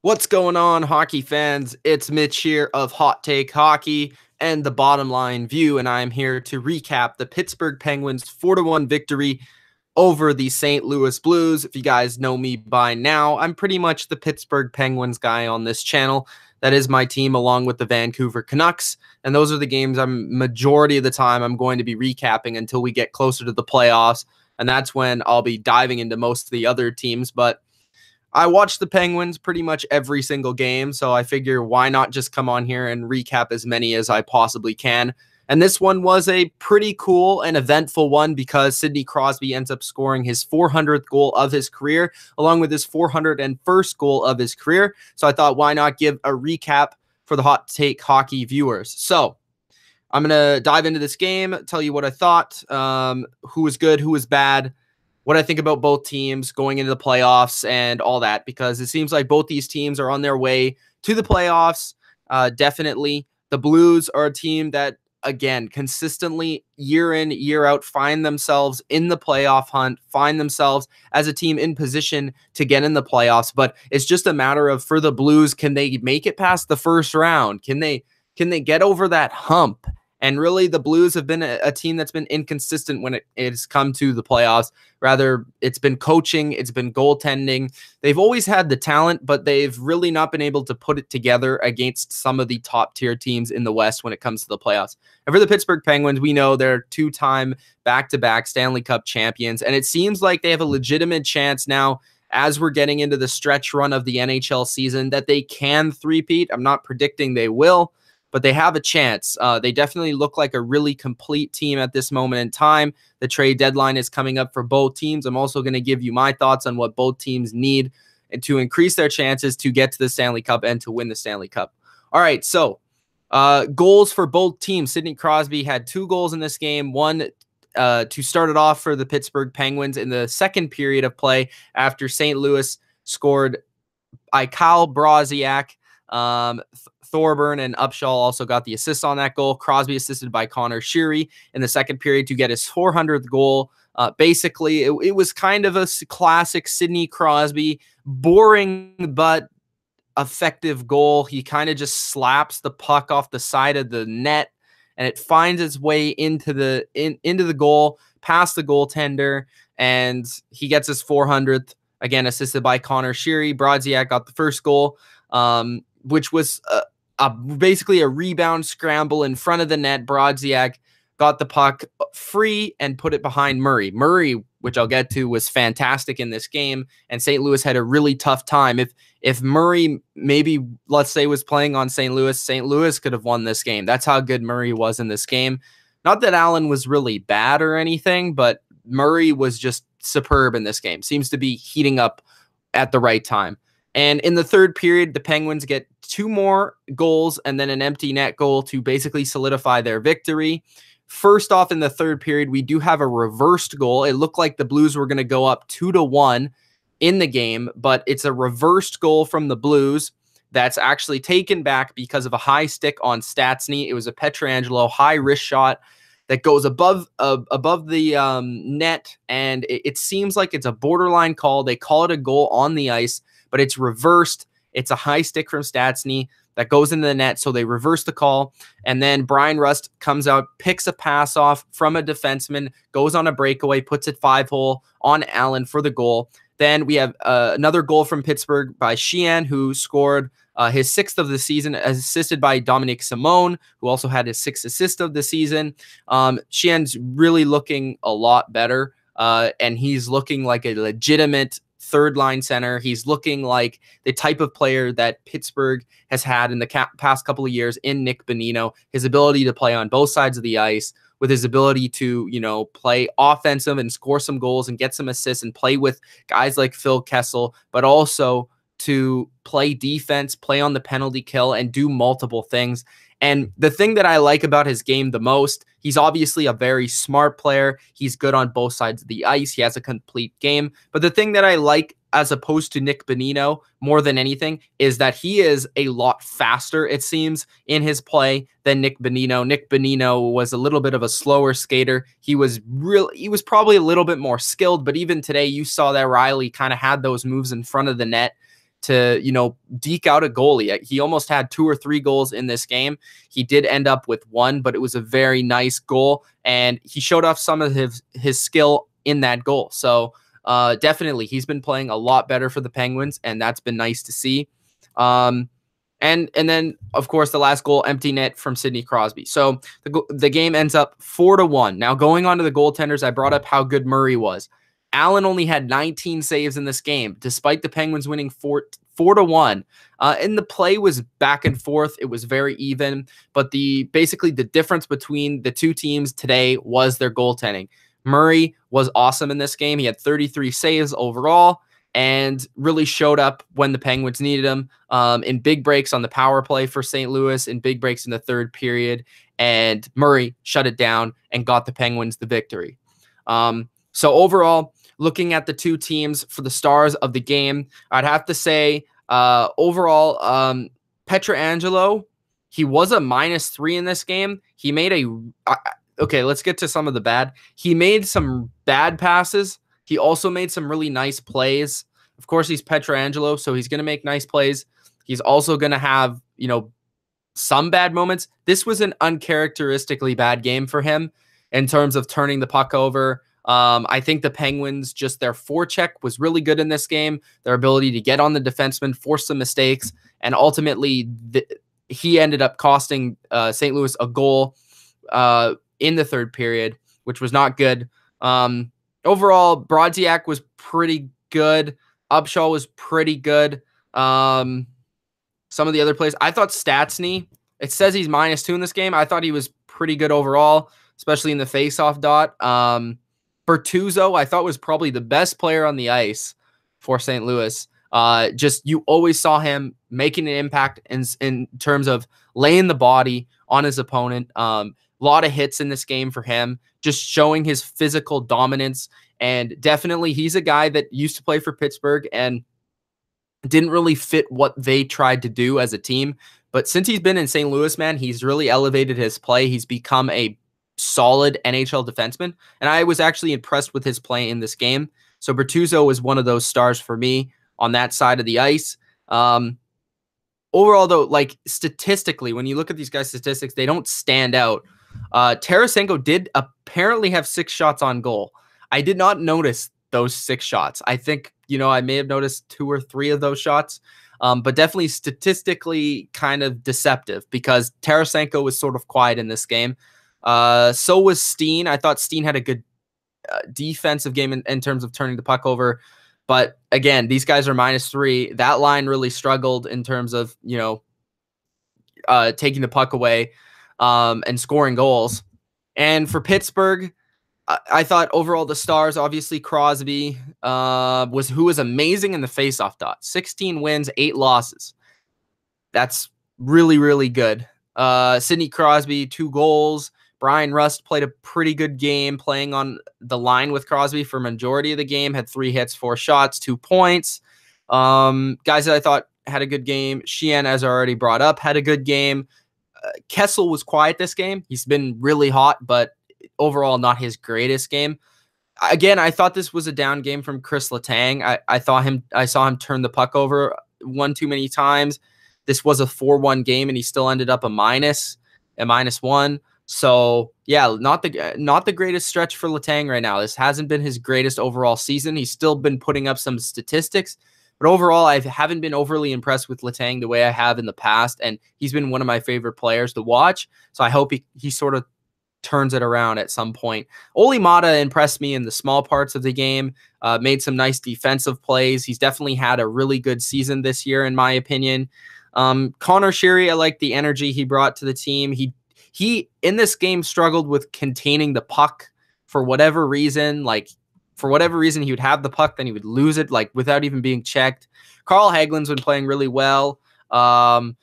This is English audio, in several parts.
What's going on, hockey fans? It's Mitch here of Hot Take Hockey and the Bottom Line View, and I'm here to recap the Pittsburgh Penguins' 4-1 victory over the St. Louis Blues. If you guys know me by now, I'm pretty much the Pittsburgh Penguins guy on this channel. That is my team along with the Vancouver Canucks, and those are the games majority of the time I'm going to be recapping until we get closer to the playoffs, and that's when I'll be diving into most of the other teams, but I watch the Penguins pretty much every single game, so I figure why not just come on here and recap as many as I possibly can. And this one was a pretty cool and eventful one because Sidney Crosby ends up scoring his 400th goal of his career, along with his 401st goal of his career. So I thought, why not give a recap for the Hot Take Hockey viewers? So I'm going to dive into this game, tell you what I thought, who was good, who was bad, what I think about both teams going into the playoffs and all that, because it seems like both these teams are on their way to the playoffs. Definitely. The Blues are a team that, again, consistently year in, year out, find themselves in the playoff hunt, find themselves as a team in position to get in the playoffs. But it's just a matter of, for the Blues, can they make it past the first round? Can they get over that hump? And really, the Blues have been a team that's been inconsistent when it's come to the playoffs. Rather, it's been coaching, it's been goaltending. They've always had the talent, but they've really not been able to put it together against some of the top-tier teams in the West when it comes to the playoffs. And for the Pittsburgh Penguins, we know they're two-time back-to-back Stanley Cup champions, and it seems like they have a legitimate chance now, as we're getting into the stretch run of the NHL season, that they can three-peat. I'm not predicting they will, but they have a chance. They definitely look like a really complete team at this moment in time. The trade deadline is coming up for both teams. I'm also going to give you my thoughts on what both teams need to increase their chances to get to the Stanley Cup and to win the Stanley Cup. All right, so goals for both teams. Sidney Crosby had 2 goals in this game. One to start it off for the Pittsburgh Penguins in the second period of play after St. Louis scored by Kyle Brodziak. Thorburn and Upshaw also got the assist on that goal. Crosby assisted by Connor Sheary in the second period to get his 400th goal. Basically, it was kind of a classic Sidney Crosby, boring but effective goal. He kind of just slaps the puck off the side of the net, and it finds its way into the goal, past the goaltender, and he gets his 400th, again, assisted by Connor Sheary. Brodziak got the first goal, which was basically a rebound scramble in front of the net. Brodziak got the puck free and put it behind Murray. Murray, which I'll get to, was fantastic in this game, and St. Louis had a really tough time. If Murray maybe, let's say, was playing on St. Louis could have won this game. That's how good Murray was in this game. Not that Allen was really bad or anything, but Murray was just superb in this game. Seems to be heating up at the right time. And in the third period, the Penguins get 2 more goals and then an empty net goal to basically solidify their victory. First off, in the third period, we do have a reversed goal. It looked like the Blues were going to go up 2-1 in the game, but it's a reversed goal from the Blues that's actually taken back because of a high stick on Stastny. It was a Pietrangelo high wrist shot that goes above the net, and it seems like it's a borderline call. They call it a goal on the ice, but it's reversed. It's a high stick from Stastny that goes into the net, so they reverse the call. And then Brian Rust comes out, picks a pass off from a defenseman, goes on a breakaway, puts it 5-hole on Allen for the goal. Then we have another goal from Pittsburgh by Sheehan, who scored his 6th of the season, assisted by Dominic Simone, who also had his 6th assist of the season. Sheehan's really looking a lot better, and he's looking like a legitimate third-line center. He's looking like the type of player that Pittsburgh has had in the past couple of years in Nick Bonino. His ability to play on both sides of the ice, with his ability to, play offensive and score some goals and get some assists and play with guys like Phil Kessel, but also to play defense, play on the penalty kill, and do multiple things. And the thing that I like about his game the most, he's obviously a very smart player. He's good on both sides of the ice. He has a complete game. But the thing that I like, as opposed to Nick Bonino more than anything, is that he is a lot faster, it seems, in his play than Nick Bonino. Nick Bonino was a little bit of a slower skater. He was probably a little bit more skilled, but even today you saw that Riley kind of had those moves in front of the net to, deke out a goalie. He almost had 2 or 3 goals in this game. He did end up with 1, but it was a very nice goal, and he showed off some of his skill in that goal. So definitely he's been playing a lot better for the Penguins, and that's been nice to see. And then, of course, the last goal, empty net from Sidney Crosby. So the game ends up 4-1. Now, going on to the goaltenders, I brought up how good Murray was. Allen only had 19 saves in this game, despite the Penguins winning 4-1. And the play was back and forth. It was very even. But basically the difference between the two teams today was their goaltending. Murray was awesome in this game. He had 33 saves overall, and really showed up when the Penguins needed him, in big breaks on the power play for St. Louis, in big breaks in the third period, and Murray shut it down and got the Penguins the victory. So overall, looking at the two teams for the stars of the game, I'd have to say overall, Pietrangelo, he was a -3 in this game. He made okay, let's get to some of the bad. He made some bad passes. He also made some really nice plays. Of course, he's Pietrangelo, so he's going to make nice plays. He's also going to have, some bad moments. This was an uncharacteristically bad game for him in terms of turning the puck over. I think the Penguins, just their forecheck was really good in this game. Their ability to get on the defenseman, force some mistakes, and ultimately he ended up costing St. Louis a goal in the third period, which was not good. Overall, Brodziak was pretty good. Upshaw was pretty good. Some of the other plays, I thought Stastny, it says he's -2 in this game. I thought he was pretty good overall, especially in the face-off dot. Bertuzzo, I thought, was probably the best player on the ice for St. Louis. Just you always saw him making an impact in terms of laying the body on his opponent. A lot of hits in this game for him, just showing his physical dominance. And definitely he's a guy that used to play for Pittsburgh and didn't really fit what they tried to do as a team. But since he's been in St. Louis, man, he's really elevated his play. He's become a solid NHL defenseman. And I was actually impressed with his play in this game. So Bertuzzo was one of those stars for me on that side of the ice. Overall, though, like statistically, when you look at these guys' statistics, they don't stand out. Tarasenko did apparently have 6 shots on goal. I did not notice those 6 shots. I think, I may have noticed 2 or 3 of those shots, but definitely statistically kind of deceptive because Tarasenko was sort of quiet in this game. So was Steen. I thought Steen had a good defensive game in terms of turning the puck over. But again, these guys are -3. That line really struggled in terms of, taking the puck away and scoring goals. And for Pittsburgh, I thought overall the stars, obviously Crosby, who was amazing in the faceoff dot. 16 wins, 8 losses. That's really, really good. Sidney Crosby, 2 goals. Brian Rust played a pretty good game playing on the line with Crosby for majority of the game, had 3 hits, 4 shots, 2 points. Guys that I thought had a good game. Sheehan, as I already brought up, had a good game. Kessel was quiet this game. He's been really hot, but overall not his greatest game. Again, I thought this was a down game from Chris Letang. I saw him turn the puck over one too many times. This was a 4-1 game, and he still ended up a -1. So yeah, not the greatest stretch for Letang right now. This hasn't been his greatest overall season. He's still been putting up some statistics, but overall, I haven't been overly impressed with Letang the way I have in the past, and he's been one of my favorite players to watch. So I hope he sort of turns it around at some point. Ole Mata impressed me in the small parts of the game, made some nice defensive plays. He's definitely had a really good season this year, in my opinion. Connor Sheary, I like the energy he brought to the team. He in this game struggled with containing the puck for whatever reason. For whatever reason, he would have the puck, then he would lose it, without even being checked. Carl Hagelin's been playing really well. Ryan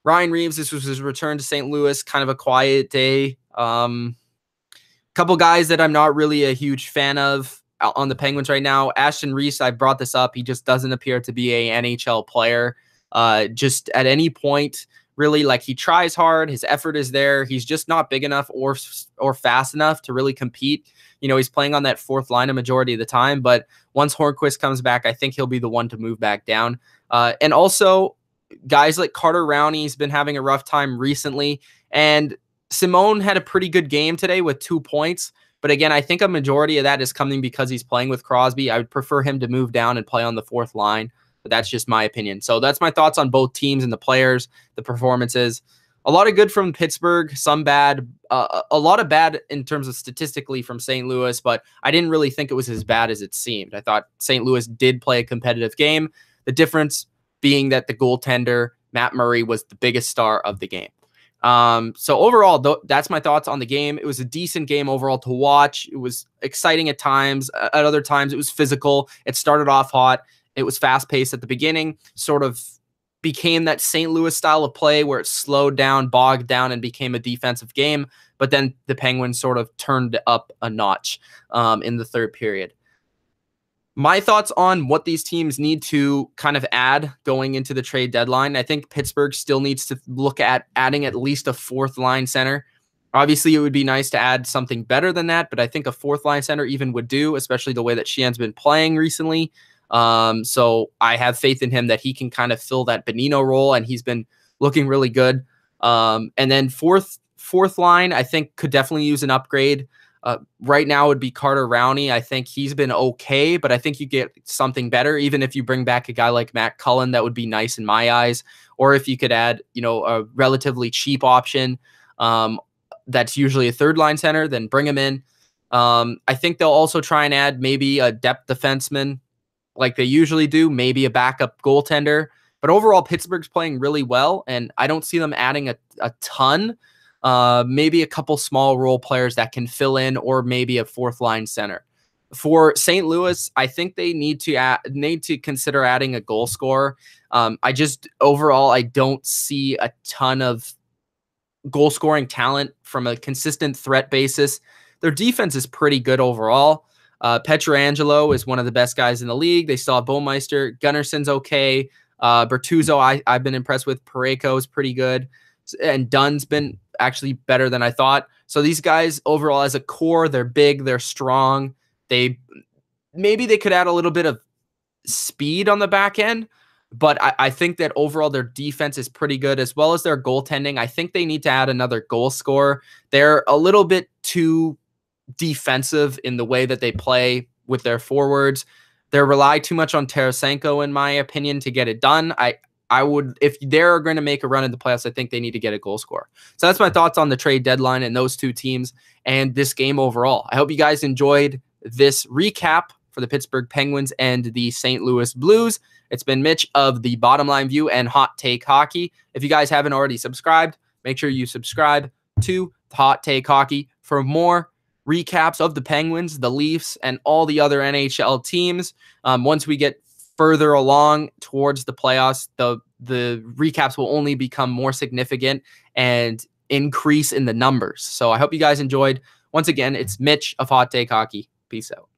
Reeves, this was his return to St. Louis, kind of a quiet day. Couple guys that I'm not really a huge fan of on the Penguins right now. Ashton Reese, I brought this up. He just doesn't appear to be a NHL player. Just at any point really, like, he tries hard, his effort is there. He's just not big enough or fast enough to really compete. He's playing on that fourth line a majority of the time, but once Hornquist comes back, I think he'll be the one to move back down. And also, guys like Carter Rowney's been having a rough time recently, and Simone had a pretty good game today with 2 points. But again, I think a majority of that is coming because he's playing with Crosby. I would prefer him to move down and play on the fourth line, but that's just my opinion. So that's my thoughts on both teams and the players, the performances. A lot of good from Pittsburgh, some bad, a lot of bad in terms of statistically from St. Louis, but I didn't really think it was as bad as it seemed. I thought St. Louis did play a competitive game. The difference being that the goaltender, Matt Murray, was the biggest star of the game. So overall, that's my thoughts on the game. It was a decent game overall to watch. It was exciting at times. At other times, it was physical. It started off hot. It was fast-paced at the beginning, sort of became that St. Louis style of play where it slowed down, bogged down, and became a defensive game. But then the Penguins sort of turned up a notch in the third period. My thoughts on what these teams need to kind of add going into the trade deadline. I think Pittsburgh still needs to look at adding at least a fourth line center. Obviously, it would be nice to add something better than that, but I think a fourth line center even would do, especially the way that Sheehan's been playing recently. So I have faith in him that he can kind of fill that Bonino role, and he's been looking really good. And then fourth line, I think could definitely use an upgrade. Right now would be Carter Rowney. I think he's been okay, but I think you get something better. Even if you bring back a guy like Matt Cullen, that would be nice in my eyes. Or if you could add, a relatively cheap option that's usually a third line center, then bring him in. I think they'll also try and add maybe a depth defenseman like they usually do, maybe a backup goaltender. But overall, Pittsburgh's playing really well, and I don't see them adding a ton. Maybe a couple small role players that can fill in, or maybe a fourth line center. For St. Louis, I think they need to consider adding a goal scorer. Overall, I don't see a ton of goal scoring talent from a consistent threat basis. Their defense is pretty good overall. Pietrangelo is one of the best guys in the league. They still have Baumeister. Gunnarsson's okay. Bertuzzo, I've been impressed with. Parayko is pretty good. And Dunn's been actually better than I thought. So these guys overall as a core, they're big, they're strong. Maybe they could add a little bit of speed on the back end, but I think that overall their defense is pretty good, as well as their goaltending. I think they need to add another goal scorer. They're a little bit too defensive in the way that they play with their forwards. They rely too much on Tarasenko, in my opinion, to get it done. I would, if they're going to make a run in the playoffs, I think they need to get a goal scorer. So that's my thoughts on the trade deadline and those two teams and this game overall. I hope you guys enjoyed this recap for the Pittsburgh Penguins and the St. Louis Blues. It's been Mitch of the Bottom Line View and Hot Take Hockey. If you guys haven't already subscribed, make sure you subscribe to Hot Take Hockey for more recaps of the Penguins, the Leafs, and all the other NHL teams. Once we get further along towards the playoffs, the recaps will only become more significant and increase in the numbers. So I hope you guys enjoyed. Once again, it's Mitch of Hot Take Hockey. Peace out.